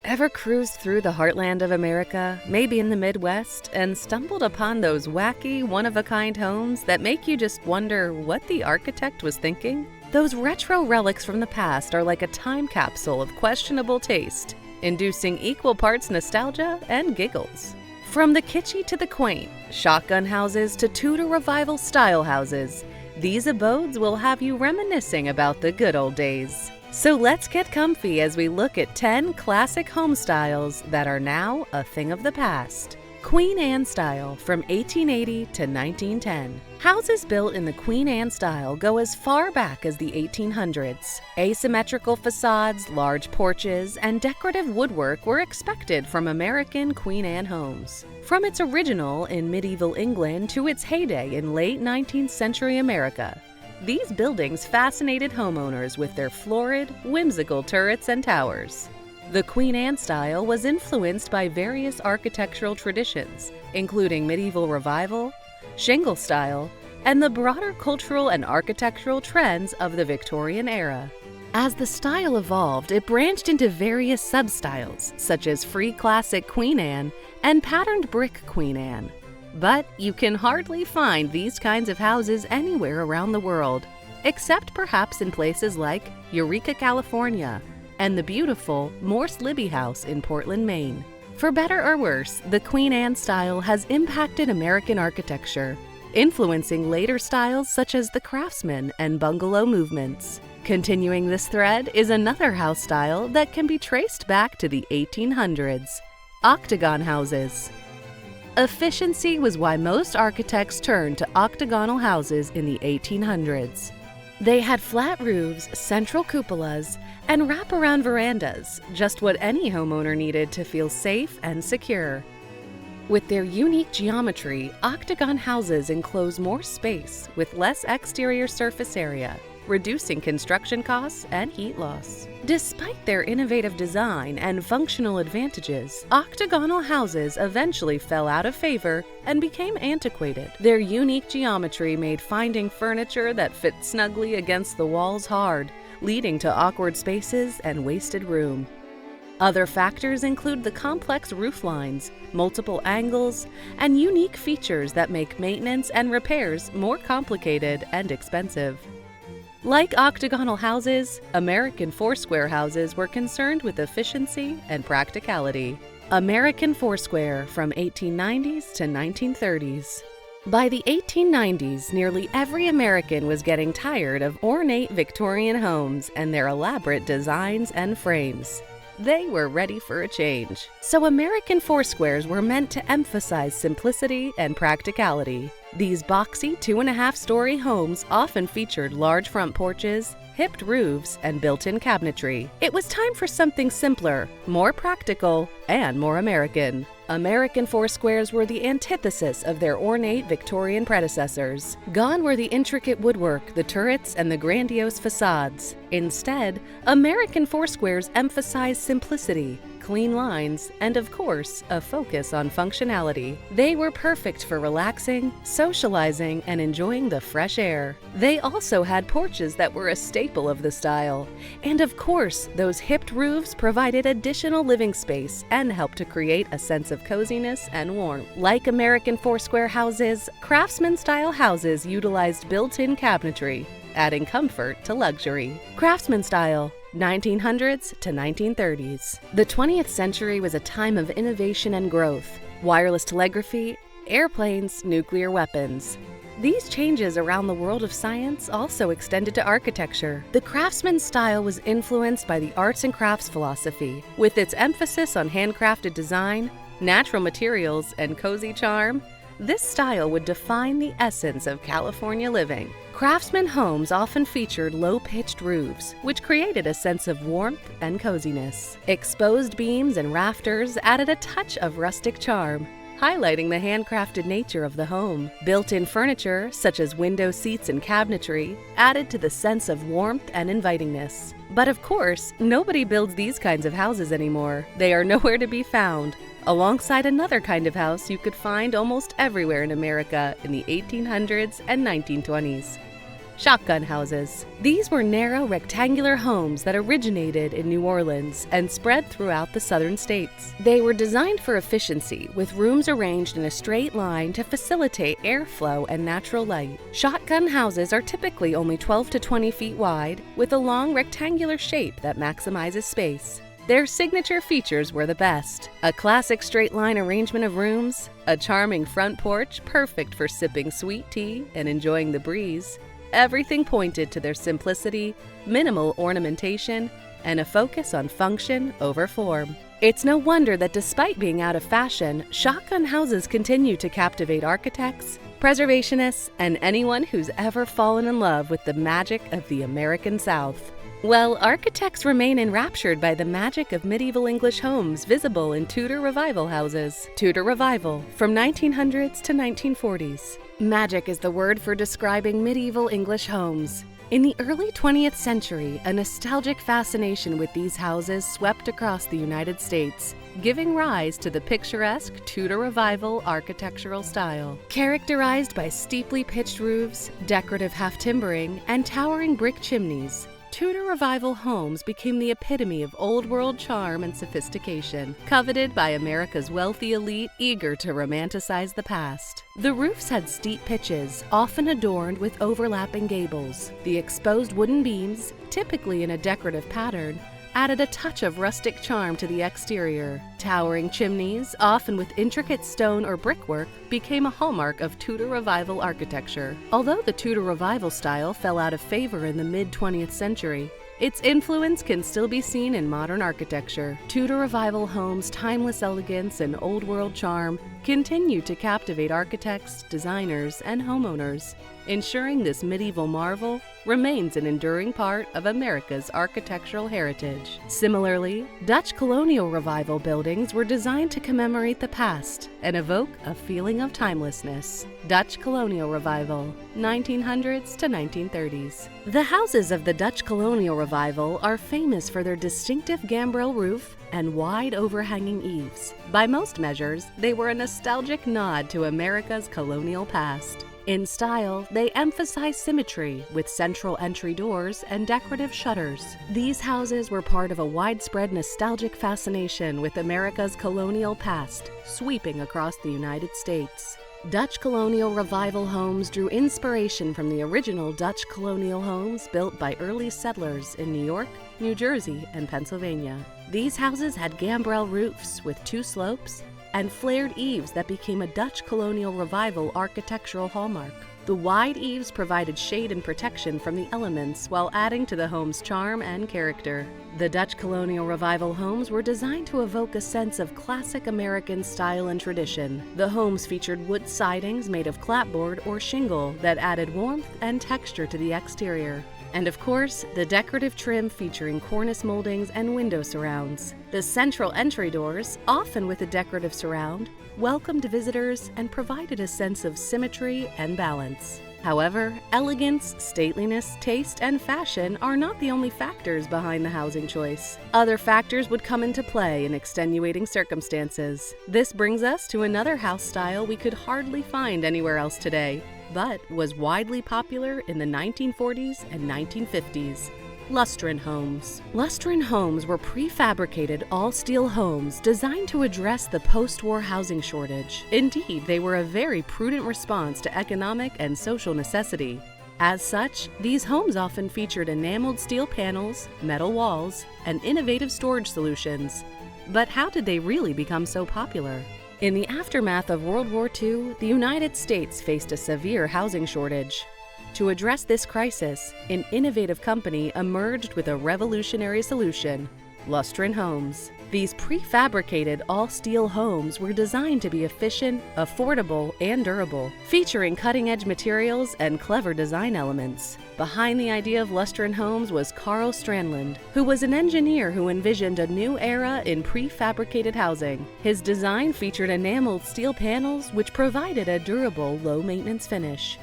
Ever cruised through the heartland of America, maybe in the Midwest, and stumbled upon those wacky, one-of-a-kind homes that make you just wonder what the architect was thinking? Those retro relics from the past are like a time capsule of questionable taste, inducing equal parts nostalgia and giggles. From the kitschy to the quaint, shotgun houses to Tudor Revival style houses, these abodes will have you reminiscing about the good old days. So let's get comfy as we look at 10 classic home styles that are now a thing of the past. Queen Anne style from 1880 to 1910. Houses built in the Queen Anne style go as far back as the 1800s. Asymmetrical facades, large porches, and decorative woodwork were expected from American Queen Anne homes. From its original in medieval England to its heyday in late 19th century America, these buildings fascinated homeowners with their florid, whimsical turrets and towers. The Queen Anne style was influenced by various architectural traditions, including medieval revival, shingle style, and the broader cultural and architectural trends of the Victorian era. As the style evolved, it branched into various sub-styles, such as free classic Queen Anne and patterned brick Queen Anne. But you can hardly find these kinds of houses anywhere around the world, except perhaps in places like Eureka, California, and the beautiful Morse Libby House in Portland, Maine. For better or worse, the Queen Anne style has impacted American architecture, influencing later styles such as the Craftsman and Bungalow movements. Continuing this thread is another house style that can be traced back to the 1800s, octagon houses. Efficiency was why most architects turned to octagonal houses in the 1800s. They had flat roofs, central cupolas, and wraparound verandas, just what any homeowner needed to feel safe and secure. With their unique geometry, octagon houses enclose more space with less exterior surface area, reducing construction costs and heat loss. Despite their innovative design and functional advantages, octagonal houses eventually fell out of favor and became antiquated. Their unique geometry made finding furniture that fit snugly against the walls hard, leading to awkward spaces and wasted room. Other factors include the complex roof lines, multiple angles, and unique features that make maintenance and repairs more complicated and expensive. Like octagonal houses, American four-square houses were concerned with efficiency and practicality. American four-square from 1890s to 1930s. By the 1890s, nearly every American was getting tired of ornate Victorian homes and their elaborate designs and frames. They were ready for a change. So American four-squares were meant to emphasize simplicity and practicality. These boxy 2.5-story homes often featured large front porches, hipped roofs, and built-in cabinetry. It was time for something simpler, more practical, and more American. American four-squares were the antithesis of their ornate Victorian predecessors. Gone were the intricate woodwork, the turrets, and the grandiose facades. Instead, American four-squares emphasized simplicity, clean lines, and of course, a focus on functionality. They were perfect for relaxing, socializing, and enjoying the fresh air. They also had porches that were a staple of the style. And of course, those hipped roofs provided additional living space and helped to create a sense of coziness and warmth. Like American four-square houses, Craftsman-style houses utilized built-in cabinetry, adding comfort to luxury. Craftsman style, 1900s to 1930s. The 20th century was a time of innovation and growth. Wireless telegraphy, airplanes, nuclear weapons. These changes around the world of science also extended to architecture. The Craftsman style was influenced by the arts and crafts philosophy, with its emphasis on handcrafted design, natural materials, and cozy charm. This style would define the essence of California living. Craftsman homes often featured low-pitched roofs, which created a sense of warmth and coziness. Exposed beams and rafters added a touch of rustic charm, highlighting the handcrafted nature of the home. Built-in furniture, such as window seats and cabinetry, added to the sense of warmth and invitingness. But of course, nobody builds these kinds of houses anymore. They are nowhere to be found, alongside another kind of house you could find almost everywhere in America in the 1800s and 1920s. Shotgun houses. These were narrow rectangular homes that originated in New Orleans and spread throughout the southern states. They were designed for efficiency, with rooms arranged in a straight line to facilitate airflow and natural light. Shotgun houses are typically only 12 to 20 feet wide, with a long rectangular shape that maximizes space. Their signature features were the best: a classic straight-line arrangement of rooms, a charming front porch perfect for sipping sweet tea and enjoying the breeze. Everything pointed to their simplicity, minimal ornamentation, and a focus on function over form. It's no wonder that despite being out of fashion, shotgun houses continue to captivate architects, preservationists, and anyone who's ever fallen in love with the magic of the American South. Well, architects remain enraptured by the magic of medieval English homes visible in Tudor Revival houses. Tudor Revival, from 1900s to 1940s. Magic is the word for describing medieval English homes. In the early 20th century, a nostalgic fascination with these houses swept across the United States, giving rise to the picturesque Tudor Revival architectural style. Characterized by steeply pitched roofs, decorative half-timbering, and towering brick chimneys, Tudor Revival homes became the epitome of old-world charm and sophistication, coveted by America's wealthy elite eager to romanticize the past. The roofs had steep pitches, often adorned with overlapping gables. The exposed wooden beams, typically in a decorative pattern, added a touch of rustic charm to the exterior. Towering chimneys, often with intricate stone or brickwork, became a hallmark of Tudor Revival architecture. Although the Tudor Revival style fell out of favor in the mid-20th century, its influence can still be seen in modern architecture. Tudor Revival homes' timeless elegance and old-world charm continue to captivate architects, designers, and homeowners, ensuring this medieval marvel remains an enduring part of America's architectural heritage. Similarly, Dutch Colonial Revival buildings were designed to commemorate the past and evoke a feeling of timelessness. Dutch Colonial Revival, 1900s to 1930s. The houses of the Dutch Colonial Revival are famous for their distinctive gambrel roof and wide overhanging eaves. By most measures, they were a nostalgic nod to America's colonial past. In style, they emphasize symmetry with central entry doors and decorative shutters. These houses were part of a widespread nostalgic fascination with America's colonial past, sweeping across the United States. Dutch Colonial Revival homes drew inspiration from the original Dutch colonial homes built by early settlers in New York, New Jersey, and Pennsylvania. These houses had gambrel roofs with two slopes and flared eaves that became a Dutch Colonial Revival architectural hallmark. The wide eaves provided shade and protection from the elements while adding to the home's charm and character. The Dutch Colonial Revival homes were designed to evoke a sense of classic American style and tradition. The homes featured wood sidings made of clapboard or shingle that added warmth and texture to the exterior. And of course, the decorative trim featuring cornice moldings and window surrounds. The central entry doors, often with a decorative surround, welcomed visitors and provided a sense of symmetry and balance. However, elegance, stateliness, taste, and fashion are not the only factors behind the housing choice. Other factors would come into play in extenuating circumstances. This brings us to another house style we could hardly find anywhere else today, but was widely popular in the 1940s and 1950s. Lustron homes. Lustron homes were prefabricated all-steel homes designed to address the post-war housing shortage. Indeed, they were a very prudent response to economic and social necessity. As such, these homes often featured enameled steel panels, metal walls, and innovative storage solutions. But how did they really become so popular? In the aftermath of World War II, the United States faced a severe housing shortage. To address this crisis, an innovative company emerged with a revolutionary solution: Lustron homes. These prefabricated all-steel homes were designed to be efficient, affordable, and durable, featuring cutting-edge materials and clever design elements. Behind the idea of Lustron homes was Carl Strandland, who was an engineer who envisioned a new era in prefabricated housing. His design featured enameled steel panels which provided a durable, low-maintenance finish.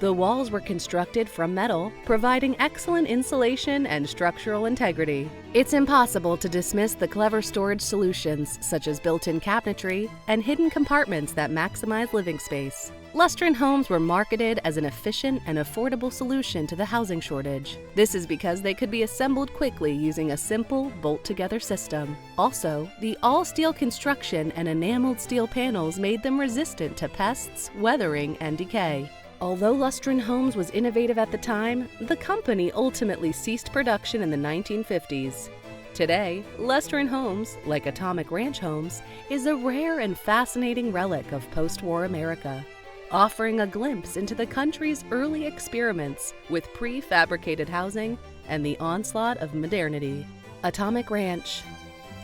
The walls were constructed from metal, providing excellent insulation and structural integrity. It's impossible to dismiss the clever storage solutions, such as built-in cabinetry and hidden compartments that maximize living space. Lustron homes were marketed as an efficient and affordable solution to the housing shortage. This is because they could be assembled quickly using a simple, bolt-together system. Also, the all-steel construction and enameled steel panels made them resistant to pests, weathering, and decay. Although Lustron Homes was innovative at the time, the company ultimately ceased production in the 1950s. Today, Lustron Homes, like Atomic Ranch Homes, is a rare and fascinating relic of post-war America, offering a glimpse into the country's early experiments with prefabricated housing and the onslaught of modernity. Atomic Ranch.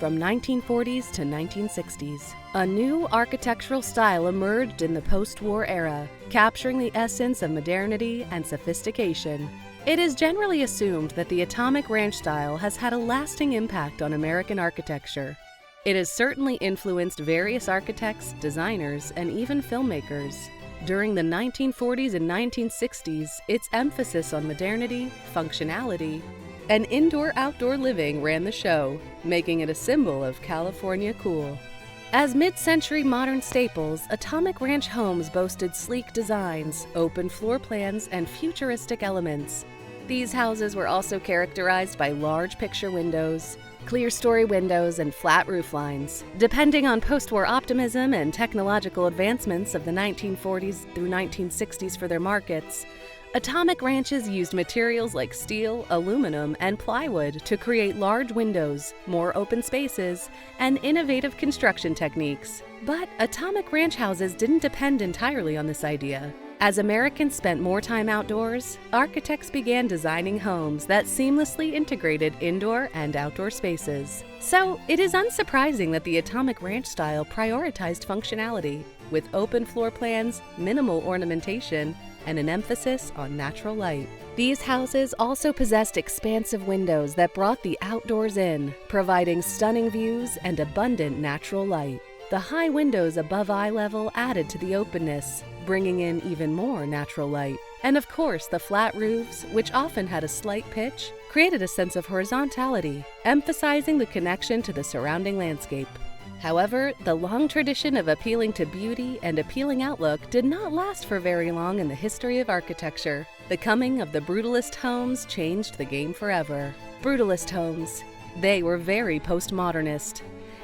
From 1940s to 1960s, a new architectural style emerged in the post-war era, capturing the essence of modernity and sophistication. It is generally assumed that the Atomic Ranch style has had a lasting impact on American architecture. It has certainly influenced various architects, designers, and even filmmakers. During the 1940s and 1960s, its emphasis on modernity, functionality, and indoor-outdoor living ran the show, making it a symbol of California cool. As mid-century modern staples, Atomic Ranch homes boasted sleek designs, open floor plans, and futuristic elements. These houses were also characterized by large picture windows, clear-story windows, and flat roof lines. Depending on post-war optimism and technological advancements of the 1940s through 1960s for their markets, Atomic Ranches used materials like steel, aluminum, and plywood to create large windows, more open spaces, and innovative construction techniques. But Atomic Ranch houses didn't depend entirely on this idea. As Americans spent more time outdoors, architects began designing homes that seamlessly integrated indoor and outdoor spaces. So, it is unsurprising that the Atomic Ranch style prioritized functionality, with open floor plans, minimal ornamentation, and an emphasis on natural light. These houses also possessed expansive windows that brought the outdoors in, providing stunning views and abundant natural light. The high windows above eye level added to the openness, bringing in even more natural light. And of course, the flat roofs, which often had a slight pitch, created a sense of horizontality, emphasizing the connection to the surrounding landscape. However, the long tradition of appealing to beauty and appealing outlook did not last for very long in the history of architecture. The coming of the brutalist homes changed the game forever. Brutalist homes. They were very postmodernist.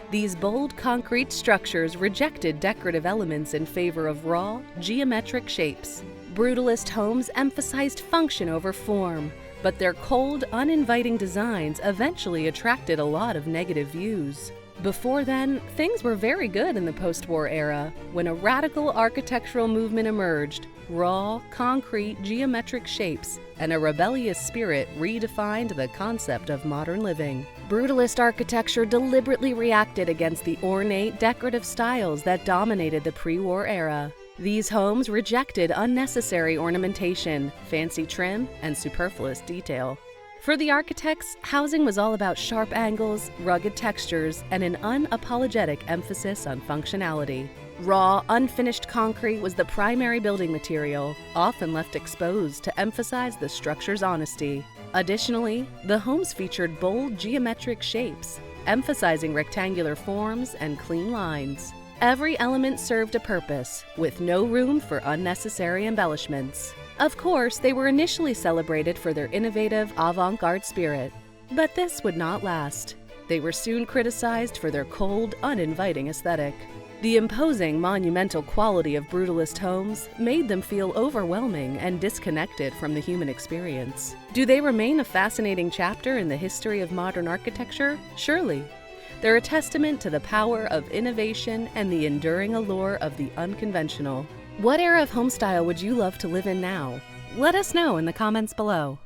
These bold concrete structures rejected decorative elements in favor of raw, geometric shapes. Brutalist homes emphasized function over form, but their cold, uninviting designs eventually attracted a lot of negative views. Before then, things were very good in the post-war era, when a radical architectural movement emerged. Raw, concrete, geometric shapes and a rebellious spirit redefined the concept of modern living. Brutalist architecture deliberately reacted against the ornate, decorative styles that dominated the pre-war era. These homes rejected unnecessary ornamentation, fancy trim, and superfluous detail. For the architects, housing was all about sharp angles, rugged textures, and an unapologetic emphasis on functionality. Raw, unfinished concrete was the primary building material, often left exposed to emphasize the structure's honesty. Additionally, the homes featured bold geometric shapes, emphasizing rectangular forms and clean lines. Every element served a purpose, with no room for unnecessary embellishments. Of course, they were initially celebrated for their innovative avant-garde spirit, but this would not last. They were soon criticized for their cold, uninviting aesthetic. The imposing, monumental quality of brutalist homes made them feel overwhelming and disconnected from the human experience. Do they remain a fascinating chapter in the history of modern architecture? Surely. They're a testament to the power of innovation and the enduring allure of the unconventional. What era of home style would you love to live in now? Let us know in the comments below.